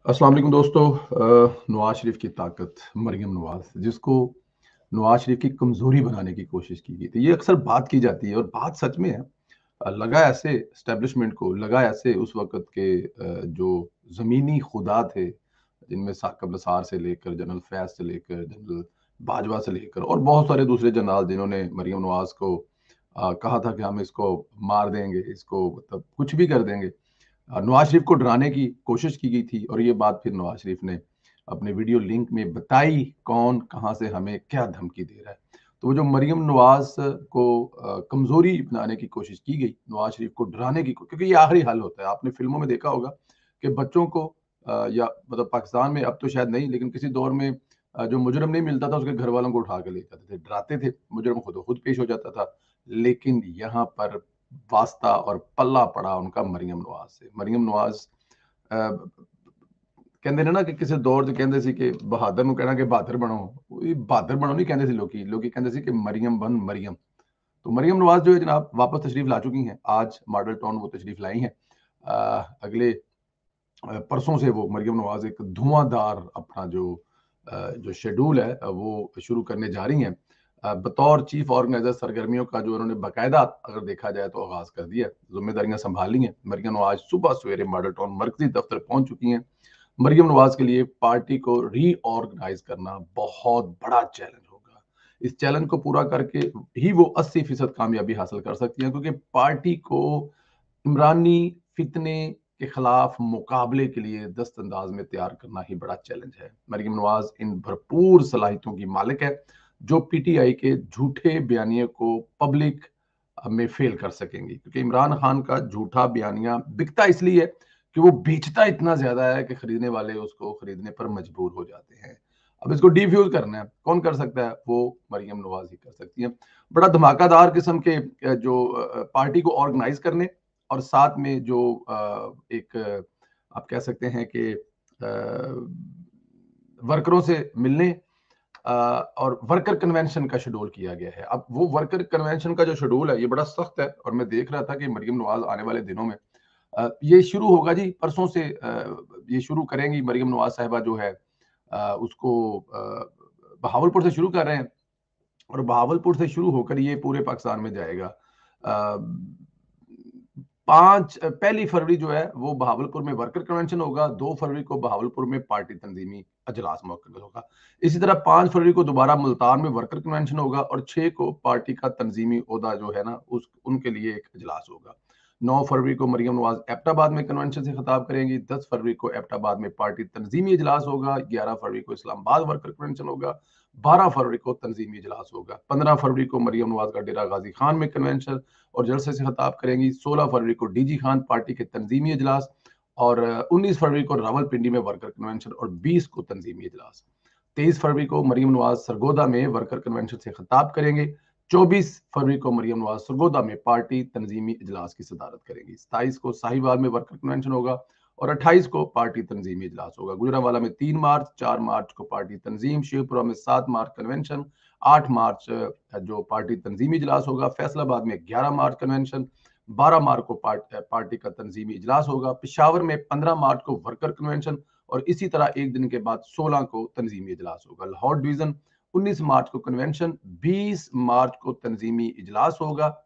अस्सलाम वालेकुम दोस्तों। नवाज शरीफ की ताकत मरियम नवाज, जिसको नवाज शरीफ की कमज़ोरी बनाने की कोशिश की गई थी। ये अक्सर बात की जाती है और बात सच में है। लगा ऐसे एस्टेब्लिशमेंट को, लगा ऐसे उस वक़्त के जो ज़मीनी खुदा थे, जिनमें साकब नसार से लेकर जनरल फैज़ से लेकर जनरल बाजवा से लेकर और बहुत सारे दूसरे जनरल, जिन्होंने मरियम नवाज को कहा था कि हम इसको मार देंगे, इसको मतलब कुछ भी कर देंगे। नवाज शरीफ को डराने की कोशिश की गई थी और ये बात फिर नवाज शरीफ ने अपने वीडियो लिंक में बताई, कौन कहाँ से हमें क्या धमकी दे रहा है। तो वो जो मरियम नवाज को कमजोरी बनाने की कोशिश की गई, नवाज शरीफ को डराने की, क्योंकि ये आखिरी हल होता है। आपने फिल्मों में देखा होगा कि बच्चों को या मतलब पाकिस्तान में अब तो शायद नहीं, लेकिन किसी दौर में जो मुजरम नहीं मिलता था उसके घर वालों को उठा के ले जाते थे, डराते थे, मुजरम खुद खुद पेश हो जाता था। लेकिन यहाँ पर वास्ता और पल्ला पड़ा उनका मरियम नवाज से। मरियम नवाज ਕਹਿੰਦੇ ਨੇ ਨਾ ਕਿ ਕਿਸੇ ਦੌਰ 'ਚ ਕਹਿੰਦੇ ਸੀ ਕਿ ਬਹਾਦਰ ਨੂੰ ਕਹਿਣਾ ਕਿ ਬਹਾਦਰ ਬਣੋ, ਇਹ ਬਹਾਦਰ ਬਣੋ नहीं कहते थे लोग, लोग कहते थे कि मरियम बन मरियम। तो मरियम नवाज जो है जनाब वापस तशरीफ ला चुकी हैं। आज मॉडल टाउन वो तशरीफ लाई हैं। अगले परसों से वो मरियम नवाज एक धुआंधार अपना जो शेड्यूल है वो शुरू करने जा रही हैं। बतौर चीफ ऑर्गेनाइजर सरगर्मियों का जो उन्होंने बाकायदा अगर देखा जाए तो आगाज कर दिया, जिम्मेदारियां संभाल ली हैं। मरियम नवाज सुबह सवेरे मॉडल टाउन मरकजी दफ्तर पहुंच चुकी हैं। मरियम नवाज के लिए पार्टी को रीऑर्गेनाइज करना बहुत बड़ा चैलेंज होगा। इस चैलेंज को पूरा करके ही वो 80% कामयाबी हासिल कर सकती हैं, क्योंकि पार्टी को इमरानी फितने के खिलाफ मुकाबले के लिए दस्त अंदाज में तैयार करना ही बड़ा चैलेंज है। मरियम नवाज इन भरपूर सलाहियतों की मालिक है, जो पीटीआई के झूठे बयानिए को पब्लिक में फेल कर सकेंगी, क्योंकि इमरान खान का झूठा बयानिया बिकता इसलिए है कि वो बेचता इतना ज्यादा है कि खरीदने वाले उसको खरीदने पर मजबूर हो जाते हैं। अब इसको डिफ्यूज करना है, कौन कर सकता है? वो मरियम नवाज ही कर सकती है। बड़ा धमाकेदार किस्म के जो पार्टी को ऑर्गेनाइज करने और साथ में जो एक आप कह सकते हैं कि वर्करों से मिलने और वर्कर कन्वेंशन का शेड्यूल किया गया है। अब वो वर्कर कन्वेंशन का जो शेड्यूल है ये बड़ा सख्त है, और मैं देख रहा था कि मरियम नवाज आने वाले दिनों में ये शुरू होगा जी, परसों से ये शुरू करेंगी मरियम नवाज साहिबा जो है उसको बहावलपुर से शुरू कर रहे हैं, और बहावलपुर से शुरू होकर ये पूरे पाकिस्तान में जाएगा। पांच पहली फरवरी जो है वो बहावलपुर में वर्कर कन्वेंशन होगा, 2 फरवरी को बहावलपुर में पार्टी तंजीमी अजलास मुअक्कद होगा। इसी तरह 5 फरवरी को दोबारा मुल्तान में वर्कर कन्वेंशन होगा, और 6 को पार्टी का तंजीमी ओहदा जो है ना उस उनके लिए एक अजलास होगा। 9 फरवरी को मरियम नवाज एबटाबाद में कन्वेंशन से खिताब करेंगी। 10 फरवरी को एबटाबाद में पार्टी तंजीमी इजलास होगा। 11 फरवरी को इस्लामाबाद वर्कर कन्वेंशन होगा। 12 फरवरी को तंजीमी इजलास होगा। 15 फरवरी को मरियम नवाज का डेरा गाजी खान में कन्वेंशन और जलसे से खिताब करेंगी। 16 फरवरी को डीजी खान पार्टी के तंजीमी इजलास, और 19 फरवरी को रावलपिंडी में वर्कर कन्वेंशन, और 20 को तंजीमी इजलास। 23 फरवरी को मरियम नवाज सरगोदा में वर्कर कन्वेंशन से खिताब करेंगे। 24 फरवरी को मरियम नवाज सरगोदा में पार्टी तंजीमी इजलास की सदारत करेंगी। 27 को साहिवाल में वर्कर कन्वेंशन होगा, और 28 को पार्टी तंजीमी इजलास होगा। गुजरांवाला में 3 मार्च, 4 मार्च को पार्टी तंजीम, शिवपुरा में 7 मार्च कन्वेंशन, 8 मार्च जो पार्टी तंजीमी इजलास होगा। फैसलाबाद में 11 मार्च कन्वेंशन, 12 मार्च को पार्टी का तंजीमी इजलास होगा। पिशावर में 15 मार्च को वर्कर कन्वेंशन, और इसी तरह एक दिन के बाद 16 को तंजीमी इजलास होगा। लाहौर डिवीजन 19 मार्च को कन्वेंशन, 20 मार्च को तंजीमी इजलास होगा।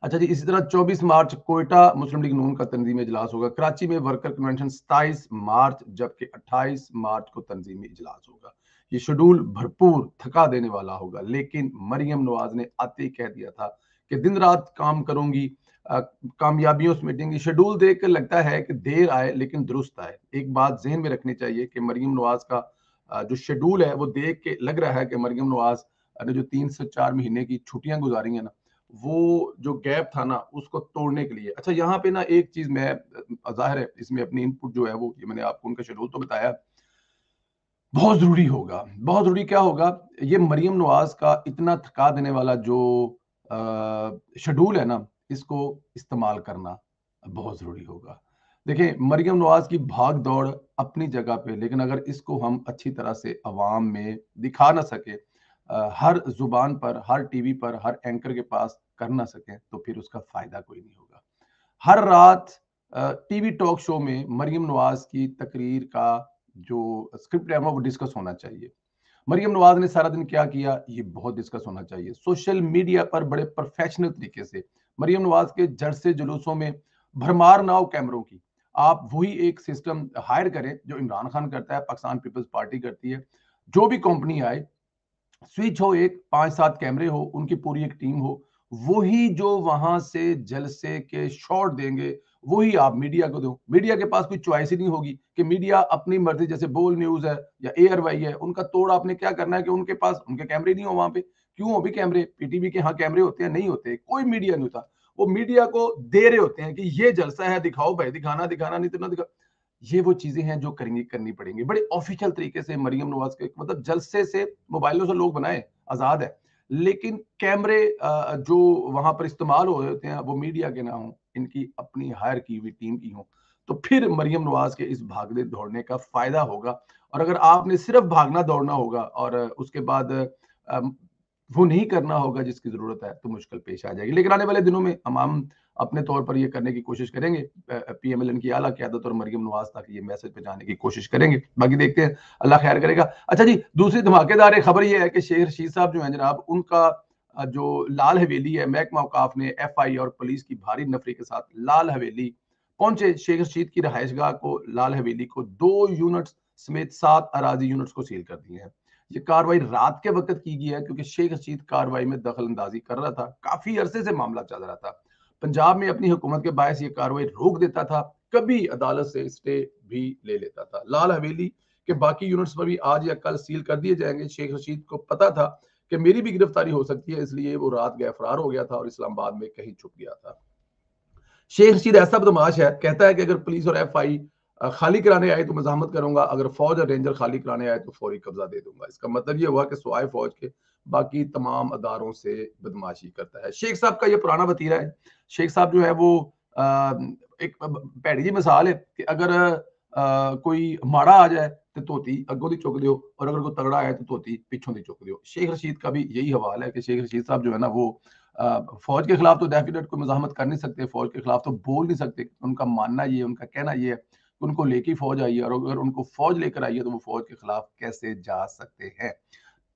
अच्छा जी, इसी तरह 24 मार्च कोयटा मुस्लिम लीग नून का तंजीमी इजलास होगा। कराची में वर्कर कन्वेंशन 27 मार्च, जबकि 28 मार्च को तंजीमी इजलास होगा। ये शेड्यूल भरपूर थका देने वाला होगा, लेकिन मरियम नवाज ने आते ही कह दिया था कि दिन रात काम करूंगी, कामयाबियों समेटेंगी। शेड्यूल देख कर लगता है कि देर आए लेकिन दुरुस्त आए। एक बात जहन में रखनी चाहिए कि मरियम नवाज का जो शेड्यूल है वो देख के लग रहा है कि मरियम नवाज ने जो 3 से 4 महीने की छुट्टियां गुजारी हैं ना, वो जो गैप था ना उसको तोड़ने के लिए। अच्छा, यहाँ पे ना एक चीज मैं जाहिर है इसमें अपनी इनपुट जो है वो, ये मैंने आपको उनका शेड्यूल तो बताया, बहुत जरूरी होगा। बहुत जरूरी क्या होगा? ये मरियम नवाज का इतना थका देने वाला जो शेड्यूल है ना, इसको इस्तेमाल करना बहुत जरूरी होगा। देखिए, मरियम नवाज की भाग दौड़ अपनी जगह पे, लेकिन अगर इसको हम अच्छी तरह से अवाम में दिखा ना सके, हर जुबान पर, हर टीवी पर, हर एंकर के पास कर ना सके, तो फिर उसका फायदा कोई नहीं होगा। हर रात टीवी टॉक शो में मरियम नवाज की तकरीर का जो स्क्रिप्ट है वो डिस्कस होना चाहिए। मरियम नवाज ने सारा दिन क्या किया, ये बहुत डिस्कस होना चाहिए। सोशल मीडिया पर बड़े प्रोफेशनल तरीके से मरियम नवाज के जलसे जुलूसों में भरमार ना हो कैमरों की। आप वही एक सिस्टम हायर करें जो इमरान खान करता है, पाकिस्तान पीपल्स पार्टी करती है। जो भी कंपनी आए, स्विच हो, एक 5-7 कैमरे हो, उनकी पूरी एक टीम हो, वही जो वहां से जलसे के शॉट देंगे वही आप मीडिया को दो। मीडिया के पास कोई चॉइस ही नहीं होगी कि मीडिया अपनी मर्जी, जैसे बोल न्यूज है या एयर वाई है, उनका तोड़ आपने क्या करना है कि उनके पास उनके कैमरे नहीं हो वहां पे। क्यों हो भी कैमरे, पीटीवी के यहाँ कैमरे होते हैं? नहीं होते, कोई मीडिया नहीं होता। वो मीडिया को दे रहे होते हैं कि ये जलसा है, दिखाओ भाई, दिखाना दिखाना नहीं तो ना दिखा। ये वो चीजें हैं जो करेंगी, करनी पड़ेंगी बड़े ऑफिशियल तरीके से। मरियम नवाज के मतलब जलसे से मोबाइलों से लोग बनाए, आजाद है, लेकिन कैमरे जो वहां पर इस्तेमाल हो रहे होते हैं वो मीडिया के ना हो, इनकी अपनी हायर की हुई टीम की हो, तो फिर मरियम नवाज के इस भागने दौड़ने का फायदा होगा। और अगर आपने सिर्फ भागना दौड़ना होगा और उसके बाद वो नहीं करना होगा जिसकी जरूरत है, तो मुश्किल पेश आ जाएगी। लेकिन आने वाले दिनों में हम अपने तौर पर ये करने की कोशिश करेंगे, पीएमएलएन की आला क़यादत और मरियम नवाज तक ये मैसेज पहुंचाने की कोशिश करेंगे। बाकी देखते हैं, अल्लाह खैर करेगा। अच्छा जी, दूसरी धमाकेदार खबर ये है कि शेख रशीद साहब जो है जनाब, उनका जो लाल हवेली है, महकमा औकाफ ने एफआई और पुलिस की भारी नफरी के साथ लाल हवेली पहुंचे। शेख रशीद की रहायशगाह को, लाल हवेली को 2 यूनिट्स समेत 7 अराजी यूनिट्स को सील कर दिए हैं। ये कार्रवाई रात के वक्त की गई है क्योंकि शेख रशीद कार्रवाई में दखल अंदाजी कर रहा था। काफी अरसे से मामला चल रहा था। पंजाब में अपनी हुकूमत के बायस ये कार्रवाई रोक देता था, कभी अदालत से स्टे भी ले लेता था। लाल हवेली के बाकी यूनिट्स पर भी आज या कल सील कर दिए जाएंगे। शेख रशीद को पता था कि मेरी भी गिरफ्तारी हो सकती है, इसलिए वो रात गए फरार हो गया था और इस्लामाबाद में कहीं छुप गया था। शेख रशीद ऐसा बदमाश है, कहता है कि अगर पुलिस और एफआई खाली कराने आए तो मजामत करूंगा, अगर फौज और रेंजर खाली कराने आए तो फौरी कब्जा दे दूंगा। इसका मतलब ये हुआ कि सवाए फौज के बाकी तमाम अदारों से बदमाशी करता है। शेख साहब का ये पुराना वतीरा है। शेख साहब जो है वो एक भैड़ी जी मिसाल है कि अगर कोई माड़ा आ जाए तो धोती अगों दी चुक दियो, और अगर कोई तगड़ा आए तो धोती पिछों दी चुक दियो। शेख रशीद का भी यही हवाल है कि शेख रशीद साहब जो है ना वो फौज के खिलाफ तो डेफिनेट कोई मजामत कर नहीं सकते, फौज के खिलाफ तो बोल नहीं सकते। उनका मानना ये, उनका कहना ये है कि उनको लेके फौज आई है, और अगर उनको फौज लेकर आई है तो वो फौज के खिलाफ कैसे जा सकते हैं।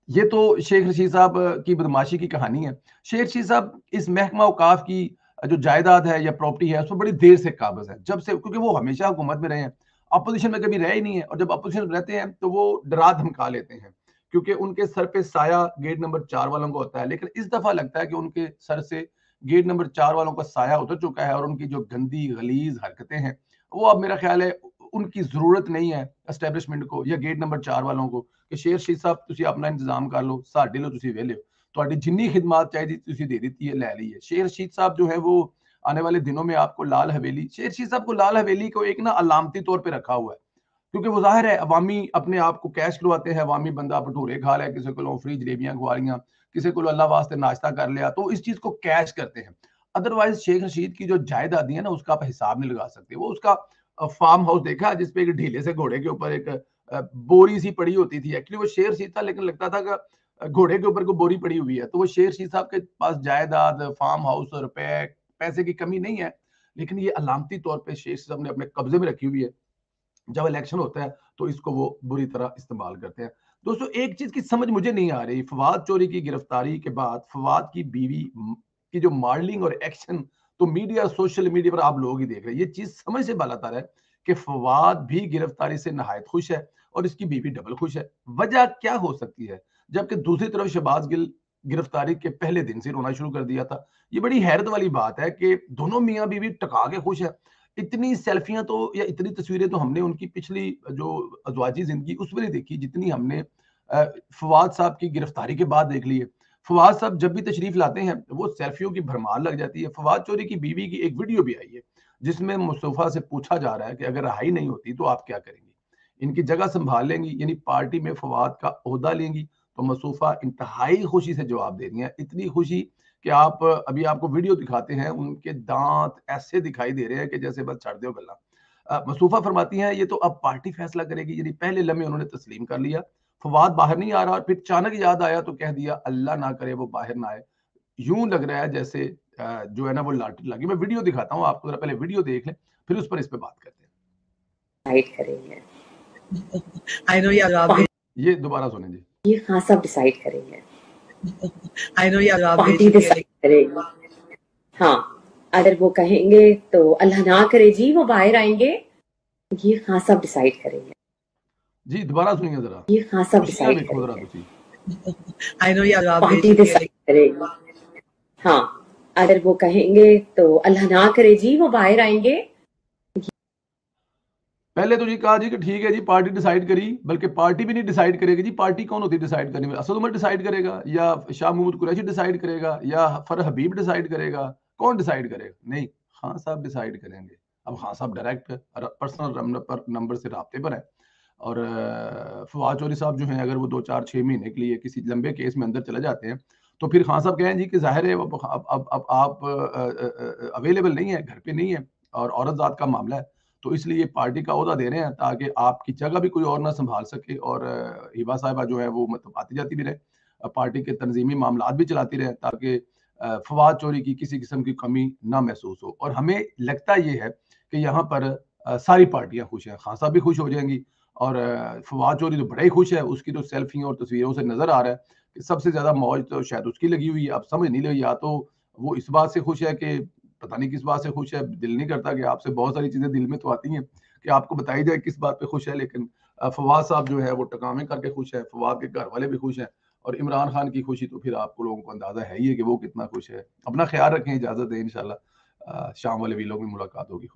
ये तो शेख रशीद साहब की बदमाशी की कहानी है। शेख रशीद साहब इस महकमा औकाफ की जो जायदाद है या प्रॉपर्टी है, उसमें बड़ी देर से काबिज है, जब से, क्योंकि वो हमेशा हुकूमत में रहे हैं, अपोजिशन में कभी रहे ही नहीं है। और जब अपोजिशन में रहते हैं तो वो डरा धमका लेते हैं, क्योंकि उनके सर पे साया गेट नंबर 4 वालों को होता है। लेकिन इस दफा लगता है कि उनके सर से गेट नंबर 4 वालों का साया उतर चुका है, और उनकी जो गंदी गलीज हरकतें हैं वो अब मेरा ख्याल है उनकी जरूरत नहीं है एस्टेब्लिशमेंट को या गेट नंबर 4 वालों को कि शेर रशीद साहब तुसी अपना इंतजाम कर लो, साडे लो तुसी वेले हो, ਤੁਹਾਡੀ जिन्नी खिदमत चाहिए तुसी दे दी है, ले ली है। शेर रशीद साहब जो है वो आने वाले दिनों में आपको लाल हवेली, शेर रशीद साहब को लाल हवेली को एक ना अलामती तौर पर रखा हुआ है, क्योंकि वो जाहिर है अवामी अपने आप को कैश करवाते हैं। अवामी बंदा भटूरे खा लिया, किसी को फ्री जलेबियां खवा लिया, किसी को अल्लाह वास्ते नाश्ता कर लिया, तो इस चीज को कैश करते हैं। अदरवाइज शेख रशीद की जो जायदादी है ना, उसका आप हिसाब नहीं लगा सकते। वो उसका फार्म हाउस देखा जिसपे एक ढीले से घोड़े के ऊपर एक बोरी सी पड़ी होती थी। एक्चुअली वो शेर रशीद था, लेकिन लगता था कि घोड़े के ऊपर कोई बोरी पड़ी हुई है। तो वो शेर रशीद साहब के पास जायदाद, फार्म हाउस, रुपए पैसे की कमी नहीं है, लेकिन ये अलामती तौर पर शेर साहब ने अपने कब्जे में रखी हुई है। जब इलेक्शन होता है तो इसको वो बुरी तरह इस्तेमाल करते हैं। दोस्तों, एक चीज की समझ मुझे नहीं आ रही, फवाद चौधरी की गिरफ्तारी के बाद फवाद की बीवी की जो मॉडलिंग और एक्शन, तो मीडिया, सोशल मीडिया पर आप लोग ही देख रहे हैं, ये चीज समझ से बालातर है कि फवाद भी गिरफ्तारी से नहायत खुश है और इसकी बीवी डबल खुश है। वजह क्या हो सकती है, जबकि दूसरी तरफ शहबाज गिल गिरफ्तारी के पहले दिन से रोना शुरू कर दिया था। ये बड़ी हैरत वाली बात है कि दोनों मियां बीवी टका के खुश है। इतनी सेल्फियां तो या इतनी तस्वीरें तो हमने उनकी पिछली जो अज़वाजी जिंदगी उसमें नहीं देखी जितनी हमने फवाद साहब की गिरफ्तारी के बाद देख ली है। फवाद साहब जब भी तशरीफ लाते हैं वो सेल्फियों की भरमार लग जाती है। फवाद चौधरी की बीवी की एक वीडियो भी आई है जिसमें मुस्तफा से पूछा जा रहा है कि अगर रहाई नहीं होती तो आप क्या करेंगी, इनकी जगह संभाल लेंगी, यानी पार्टी में फवाद का ओहदा लेंगी। तो मसूफा इंतहाई खुशी से जवाब दे रही है, इतनी खुशी कि आप अभी आपको वीडियो दिखाते हैं, उनके दांत ऐसे दिखाई दे रहे हैं कि जैसे बस छड़ दो गला। मसूफा फरमाती हैं ये तो अब पार्टी फैसला करेगी, यानी पहले लम्हे उन्होंने तस्लीम कर लिया। फवाद बाहर नहीं आ रहा, फिर अचानक याद आया तो कह दिया अल्लाह ना करे वो बाहर ना आए। यूं लग रहा है जैसे जो है ना वो लाटरी लगी। मैं वीडियो दिखाता हूँ आपको, जरा पहले वीडियो देख लें, फिर उस पर इस पे बात करते हैं। डिसाइड करेंगे। आई नो ये जवाब ये दोबारा सुने जी। ये खान साहब डिसाइड करेंगे। आई नो ये जवाब पार्टी डिसाइड करेगी। हाँ, अगर वो कहेंगे तो अल्लाह ना करे जी वो बाहर आएंगे, ये खान साहब डिसाइड करेंगे। जी दोबारा सुनिए जरा, ये खान साहब खुशियां डिसाइड देखो जरा करेंगे। तुसी। आई नो ये जवाब पार्टी डिसाइड करेगी। हाँ, अगर वो कहेंगे तो अल्लाह ना करे जी वो बाहर आएंगे। पहले तो जी कहा जी कि ठीक है जी पार्टी डिसाइड करी, बल्कि पार्टी भी नहीं डिसाइड करेगी जी। पार्टी कौन होती है डिसाइड करने में? असद उमर डिसाइड करेगा, या शाह महमूद कुरैशी डिसाइड करेगा, या फर हबीब डिसाइड करेगा? कौन डिसाइड करेगा? नहीं, खान साहब डिसाइड करेंगे। अब खान साहब डायरेक्ट पर्सनल नंबर से राब्ते पर है, और फवाद चौधरी साहब जो हैं, अगर वो 2 4 6 महीने के लिए किसी लंबे केस में अंदर चले जाते हैं, तो फिर खान साहब कहें जी कि जाहिर है अब आप अवेलेबल नहीं है, घर पे नहीं है, और औरत जात का मामला है, तो इसलिए पार्टी का ओहदा दे रहे हैं ताकि आपकी जगह भी कोई और ना संभाल सके, और हिबा साहिबा जो है वो मतलब आती जाती भी रहे, पार्टी के तंजीमी मामलात भी चलाती रहे, ताकि फवाद चौधरी की किसी किस्म की कमी ना महसूस हो। और हमें लगता ये है कि यहाँ पर सारी पार्टियां खुश हैं, खान साहब भी खुश हो जाएंगी, और फवाद चौधरी तो बड़ा ही खुश है, उसकी तो सेल्फियों और तस्वीरों से नजर आ रहा है कि सबसे ज्यादा मौज तो शायद उसकी लगी हुई है। अब समझ नहीं लगी, या तो वो इस बात से खुश है कि पता नहीं किस बात से खुश है, दिल नहीं करता कि आपसे बहुत सारी चीजें दिल में तो आती हैं कि आपको बताई जाए किस बात पे खुश है, लेकिन फवाद साहब जो है वो टकामे करके खुश है, फवाद के घर वाले भी खुश हैं, और इमरान खान की खुशी तो फिर आपको लोगों को अंदाजा है ही है कि वो कितना खुश है। अपना ख्याल रखें, इजाजत दें, इंशाल्लाह शाम वाले वीलों में मुलाकात होगी।